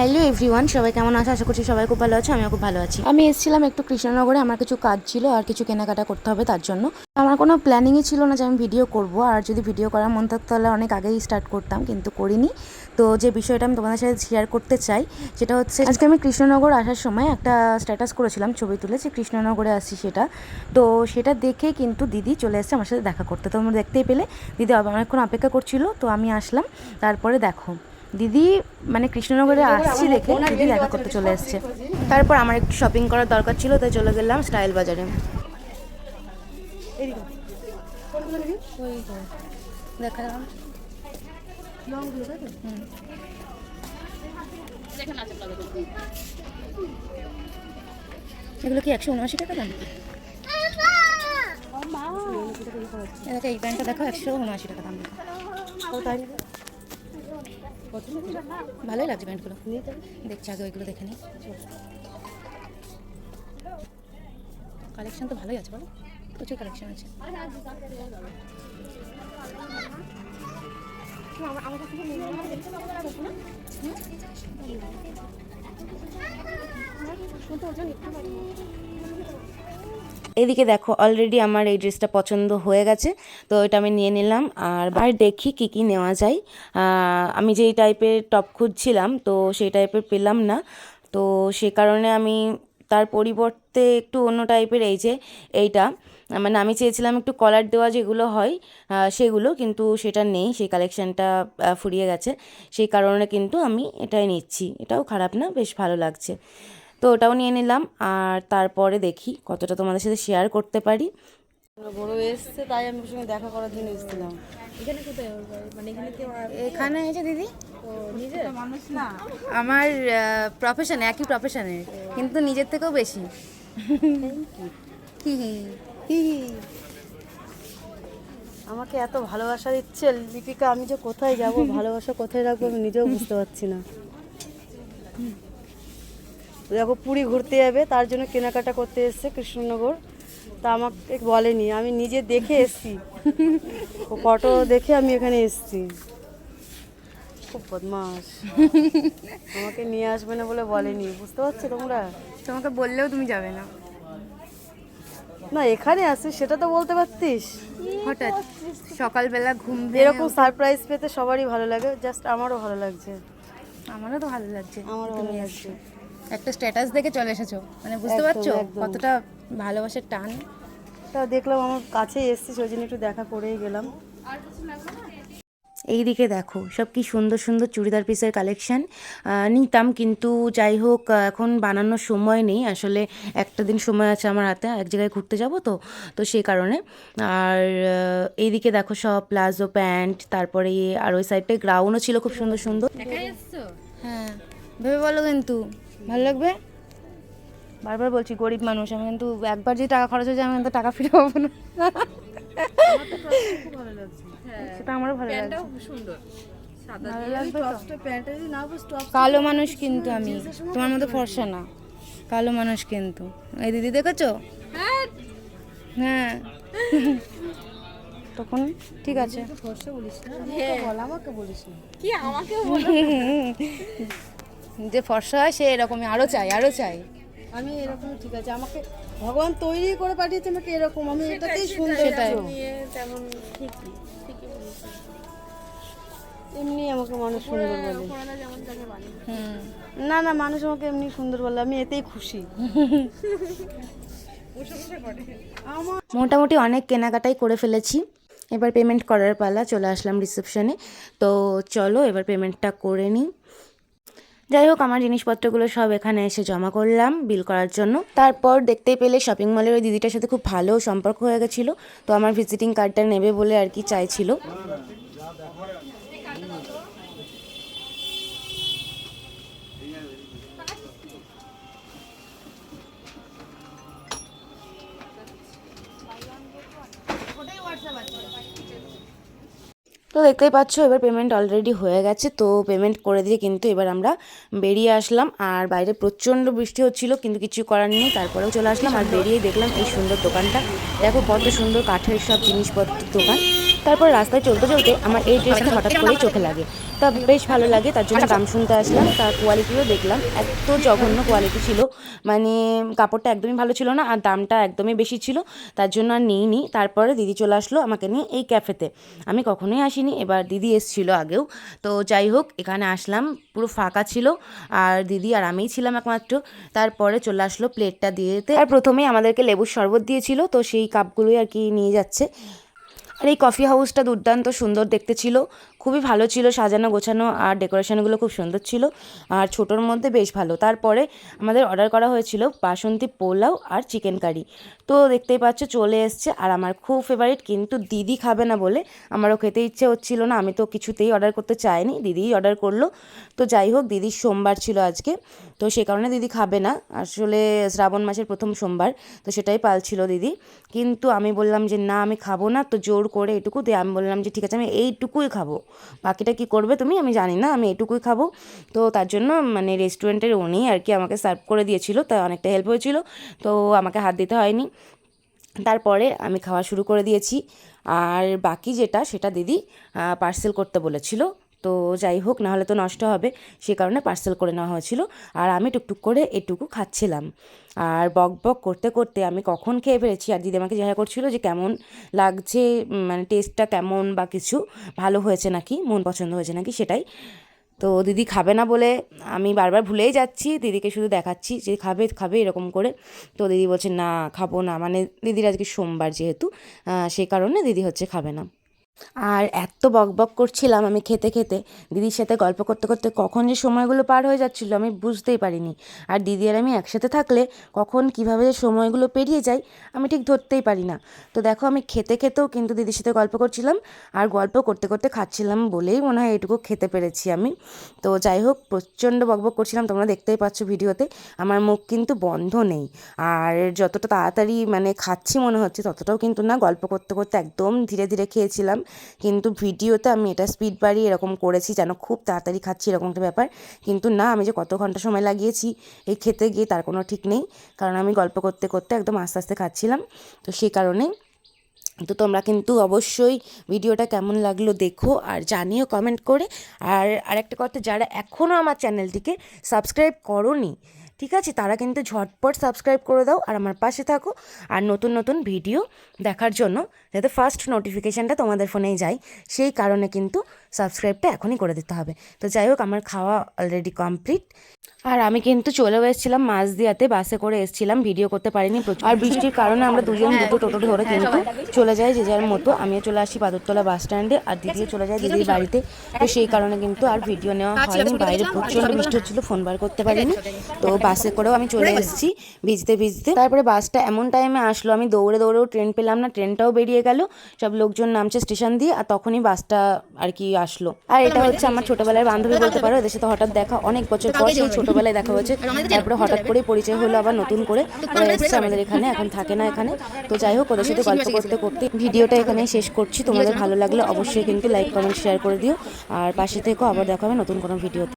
Hello everyone, সবাই কেমন আছে? আশা করছি সবাই খুব ভালো আছে। আমিও খুব ভালো আছি। আমি এসেছিলাম একটু কৃষ্ণনগরে, আমার কিছু কাজ ছিল আর কিছু কেনাকাটা করতে হবে, তার জন্য আমার কোনো প্ল্যানিংই ছিল না যে আমি ভিডিও করব। আর যদি ভিডিও করার মন থাকতো তাহলে অনেক আগেই স্টার্ট করতাম, কিন্তু করিনি। তো যে বিষয়টা আমি তোমাদের সাথে শেয়ার করতে চাই সেটা হচ্ছে, আজকে আমি কৃষ্ণনগর আসার সময় একটা স্ট্যাটাস করেছিলাম, ছবি তুলে, যে কৃষ্ণনগরে আসছি সেটা। তো সেটা দেখে কিন্তু দিদি চলে এসেছে আমার সাথে দেখা করতে। তোমরা দেখতেই পেলে দিদি অনেকক্ষণ অপেক্ষা করছিল, তো আমি আসলাম। তারপরে দেখো দিদি মানে কৃষ্ণনগরে আসছি দেখে দিদি দেখা করতে চলে এসছে। তারপর আমার একটু শপিং করার দরকার ছিল, তাই চলে গেলাম স্টাইল বাজারে। দেখালাম এগুলো কি 179 টাকা দাম? দেখো এই প্যান্টটা দেখো 179 টাকা দাম। ভালোই লাগছে প্যান্টগুলো, দেখছি আগে ওইগুলো দেখে নিই। কালেকশন তো ভালোই আছে, বলো, প্রচুর কালেকশন আছে। এদিকে দেখো অলরেডি আমার এই ড্রেসটা পছন্দ হয়ে গেছে, তো এটা আমি নিয়ে নিলাম। আর দেখি কি কি নেওয়া যায়। আমি যেই টাইপের টপ খুঁজছিলাম তো সেই টাইপের পেলাম না, তো সে কারণে আমি তার পরিবর্তে একটু অন্য টাইপের, এই যে এইটা, মানে আমি চেয়েছিলাম একটু কলার দেওয়া যেগুলো হয় সেগুলো, কিন্তু সেটা নেই, সেই কালেকশানটা ফুরিয়ে গেছে। সেই কারণে কিন্তু আমি এটাই নিচ্ছি। এটাও খারাপ না, বেশ ভালো লাগছে। তো ওটাও নিয়ে নিলাম। আর তারপরে দেখি কতটা তোমাদের সাথে শেয়ার করতে পারি। বড় এসছে তাই আমি ওর সঙ্গে দেখা করার জন্য এসেছিলাম। এখানে কোথায় মানে এখানে এই যে দিদি নিজে মানুষ না, আমার প্রফেশন, একই প্রফেশনের, কিন্তু নিজের থেকেও বেশি। হি হি হি হি। আমাকে এত ভালোবাসা দিচ্ছে লিপিকা, আমি যে কোথায় যাব, ভালোবাসা কোথায় রাখবো আমি নিজেও বুঝতে পারছি না। দেখো পুরী ঘুরতে যাবে, তার জন্য কেনাকাটা করতে এসছে কৃষ্ণনগর, তা আমাকে বলেনি, আমি নিজে দেখে এসছি, ও ফটো দেখে আমি এখানে এসছি। খুব বদমাস, আমাকে নিয়ে আসবে না বলে বলেনি, বুঝতে পারছো তোমরা? তোমাকে বললেও তুমি যাবে না। না এখানে আসিস সেটা তো বলতে পারতিস। হঠাৎ সকালবেলা ঘুম এরকম সারপ্রাইজ পেতে সবারই ভালো লাগে, জাস্ট আমারও ভালো লাগছে। আমারও তো ভালো লাগছে, আমারও ভালো তুমি লাগছে। একটা স্ট্যাটাস দেখে চলে এসেছো, মানে বুঝতে একদম, পারছো একদম। কতটা ভালোবাসার টান। তা দেখলাম আমার কাছেই এসছিস, ওই জন্য একটু দেখা করেই গেলাম। এই দিকে দেখো সব কি সুন্দর সুন্দর চুড়িদার পিসের কালেকশান। নিতাম, কিন্তু যাই হোক এখন বানানোর সময় নেই আসলে। একটা দিন সময় আছে আমার হাতে, এক জায়গায় ঘুরতে যাব, তো তো সেই কারণে। আর এইদিকে দেখো সব প্লাজো প্যান্ট, তারপরে আর ওই সাইডটায় গ্রাউন্ডও ছিল খুব সুন্দর সুন্দর। হ্যাঁ ভেবে বলো, কিন্তু ভালো লাগবে। বারবার বলছি গরিব মানুষ আমি, কিন্তু একবার যে টাকা খরচ হয়ে যায় আমি কিন্তু টাকা ফিরে পাবো না। সেটা আমারও ভালো লাগছে। কালো মানুষ কিন্তু আমি, তোমার মতো ফর্সা না, কালো মানুষ কিন্তু। এই দিদি দেখেছো? হ্যাঁ তখন ঠিক আছে। যে ফর্সা হয় সে এরকমই, আরো চাই আরো চাই। আমি এরকম ঠিক আছে, আমাকে ভগবান তৈরি করে পাঠিয়েছে আমাকে এরকম, আমি এটাতেই সুন্দর। সেটাই। এমনি আমাকে মানুষ সুন্দর বলে। না না, মানুষ আমাকে এমনি সুন্দর বলে, আমি এতেই খুশি। মোটামুটি অনেক কেনাকাটাই করে ফেলেছি, এবার পেমেন্ট করার পালা। চলে আসলাম রিসেপশনে, তো চলো এবার পেমেন্টটা করে নিই। যাই হোক আমার জিনিসপত্রগুলো সব এখানে এসে জমা করলাম বিল করার জন্য। তারপর দেখতেই পেলে শপিং মলের ওই দিদিটার সাথে খুব ভালো সম্পর্ক হয়ে গেছিলো, তো আমার ভিজিটিং কার্ডটা নেবে বলে আর কি চাইছিল। তো দেখতেই পাচ্ছ এবার পেমেন্ট অলরেডি হয়ে গেছে, তো পেমেন্ট করে দিয়ে কিন্তু এবার আমরা বেরিয়ে আসলাম। আর বাইরে প্রচণ্ড বৃষ্টি হচ্ছিল, কিন্তু কিছু করার নেই, তারপরেও চলে আসলাম। আর বেরিয়েই দেখলাম এই সুন্দর দোকানটা, দেখো কত সুন্দর কাঠের সব জিনিসপত্রের দোকান। তারপর রাস্তায় চলতে চলতে আমার এই ড্রেসটা হঠাৎ করেই চোখে লাগে, তা বেশ ভালো লাগে, তার জন্য দাম শুনতে আসলাম। তার কোয়ালিটিও দেখলাম, এত জঘন্য কোয়ালিটি ছিল, মানে কাপড়টা একদমই ভালো ছিল না আর দামটা একদমই বেশি ছিল, তার জন্য আর নিইনি। তারপরে দিদি চলে আসলো আমাকে নিয়ে এই ক্যাফেতে, আমি কখনোই আসিনি, এবার দিদি এসেছিলো আগেও। তো যাই হোক এখানে আসলাম, পুরো ফাঁকা ছিল আর দিদি আর আমিই ছিলাম একমাত্র। তারপরে চলে আসলো প্লেটটা দিয়ে দিতে, আর প্রথমেই আমাদেরকে লেবুর শরবত দিয়েছিল, তো সেই কাপগুলোই আর কি নিয়ে যাচ্ছে। আর এই কফি হাউসটা দুর্দান্ত সুন্দর দেখতে ছিল, খুবই ভালো ছিল, সাজানো গোছানো আর ডেকোরেশনগুলো খুব সুন্দর ছিল আর ছোটোর মধ্যে বেশ ভালো। তারপরে আমাদের অর্ডার করা হয়েছিল বাসন্তী পোলাও আর চিকেন কারি, তো দেখতেই পাচ্ছ চলে এসছে। আর আমার খুব ফেভারিট, কিন্তু দিদি খাবে না বলে আমারও খেতে ইচ্ছে হচ্ছিল না, আমি তো কিছুতেই অর্ডার করতে চাইনি, দিদিই অর্ডার করলো। তো যাই হোক দিদির সোমবার ছিল আজকে, তো সে কারণে দিদি খাবে না, আসলে শ্রাবণ মাসের প্রথম সোমবার, তো সেটাই পালছিল দিদি। কিন্তু আমি বললাম যে না আমি খাবো না, তো জোর করে এটুকু দিয়ে আমি বললাম যে ঠিক আছে আমি এইটুকুই খাবো, বাকিটা কি করবে তুমি আমি জানি না, আমি এইটুকুই খাবো। তো তার জন্য মানে রেস্টুরেন্টের উনি আর কি আমাকে সার্ভ করে দিয়েছিল, তাই অনেকটা হেল্প হয়েছিল, তো আমাকে হাত দিতে হয়নি। তারপরে আমি খাওয়া শুরু করে দিয়েছি, আর বাকি যেটা সেটা দিদি পার্সেল করতে বলেছিল। তো যাই হোক, নাহলে তো নষ্ট হবে, সে কারণে পার্সেল করে নেওয়া হয়েছিল। আর আমি টুকটুক করে এটুকু খাচ্ছিলাম, আর বক বক করতে করতে আমি কখন খেয়ে ফেলেছি। আর দিদি আমাকে জিজ্ঞাসা করছিল যে কেমন লাগছে, মানে টেস্টটা কেমন বা কিছু ভালো হয়েছে নাকি, মন পছন্দ হয়েছে নাকি সেটাই। তো দিদি খাবে না বলে আমি বারবার ভুলেই যাচ্ছি, দিদিকে শুধু দেখাচ্ছি যে খাবে খাবে এরকম করে। তো দিদি বলছে না খাবো না, মানে দিদির আজকে সোমবার যেহেতু সেই কারণে দিদি হচ্ছে খাবে না। আর এত বকবক করছিলাম আমি খেতে খেতে, দিদির সাথে গল্প করতে করতে কখন যে সময়গুলো পার হয়ে যাচ্ছিলো আমি বুঝতেই পারিনি। আর দিদি আর আমি একসাথে থাকলে কখন কীভাবে যে সময়গুলো পেরিয়ে যায় আমি ঠিক ধরতেই পারি না। তো দেখো আমি খেতে খেতেও কিন্তু দিদির সাথে গল্প করছিলাম, আর গল্প করতে করতে খাচ্ছিলাম বলেই মনে হয় এটুকু খেতে পেরেছি আমি। তো যাই হোক প্রচণ্ড বকবক করছিলাম, তোমরা দেখতেই পাচ্ছ ভিডিওতে, আমার মুখ কিন্তু বন্ধ নেই। আর যতটা তাড়াতাড়ি মানে খাচ্ছি মনে হচ্ছে ততটাও কিন্তু না, গল্প করতে করতে একদম ধীরে ধীরে খেয়েছিলাম, কিন্তু ভিডিওতে আমি এটা স্পিড বাড়িয়ে এরকম করেছি যেন খুব তাড়াতাড়ি খাচ্ছি এরকম একটা ব্যাপার, কিন্তু না, আমি যে কত ঘন্টা সময় লাগিয়েছি এই খেতে গিয়ে তার কোনো ঠিক নেই, কারণ আমি গল্প করতে করতে একদম আস্তে আস্তে খাচ্ছিলাম। তো সেই কারণেই তো তোমরা কিন্তু অবশ্যই ভিডিওটা কেমন লাগলো দেখো আর জানিও কমেন্ট করে। আর আরেকটা কথা, যারা এখনও আমার চ্যানেলটিকে সাবস্ক্রাইব করোনি ঠিক আছে, তারা কিন্তু ঝটপট সাবস্ক্রাইব করে দাও আর আমার পাশে থাকো, আর নতুন নতুন ভিডিও দেখার জন্য যাতে ফার্স্ট নোটিফিকেশানটা তোমাদের ফোনেই যায়, সেই কারণে কিন্তু সাবস্ক্রাইবটা এখনই করে দিতে হবে। তো যাই হোক আমার খাওয়া অলরেডি কমপ্লিট, আর আমি কিন্তু চলেও এসেছিলাম মাঝদিয়াতে, বাসে করে এসেছিলাম, ভিডিও করতে পারিনি আর বৃষ্টির কারণে আমরা দুজন দুটো টোটো ধরে কিন্তু চলে যাই যে যার মতো। আমিও চলে আসি পাদরতলা বাস স্ট্যান্ডে আর দিদিও চলে যায় দিদির বাড়িতে, তো সেই কারণে কিন্তু আর ভিডিও নেওয়া হয়নি, বাইরে প্রচণ্ড বৃষ্টি হচ্ছিলো, ফোন বার করতে পারিনি। তো বাসে করেও আমি চলে এসেছি ভিজতে ভিজতে। তারপরে বাসটা এমন টাইমে আসলো আমি দৌড়ে দৌড়েও ট্রেন পেলাম না, ট্রেনটাও বেরিয়ে গেল, সব লোকজন নামছে স্টেশন দিয়ে, আর তখনই বাসটা আর কি আসলো। আর এটা হচ্ছে আমার ছোটোবেলার বান্ধবী বলতে পারো, এদের সাথে হঠাৎ দেখা, অনেক বছর পর সেই ছোটোবেলায় দেখা হয়েছে, তারপরে হঠাৎ করেই পরিচয় হলো আবার নতুন করে, ওরা এসছে আমাদের এখানে, এখন থাকে না এখানে। তো যাই হোক ওদের সাথে গল্প করতে করতে ভিডিওটা এখানে শেষ করছি। তোমাদের ভালো লাগলে অবশ্যই কিন্তু লাইক কমেন্ট শেয়ার করে দিও, আর পাশে থেকো, আবার দেখা হবে নতুন কোনো ভিডিও।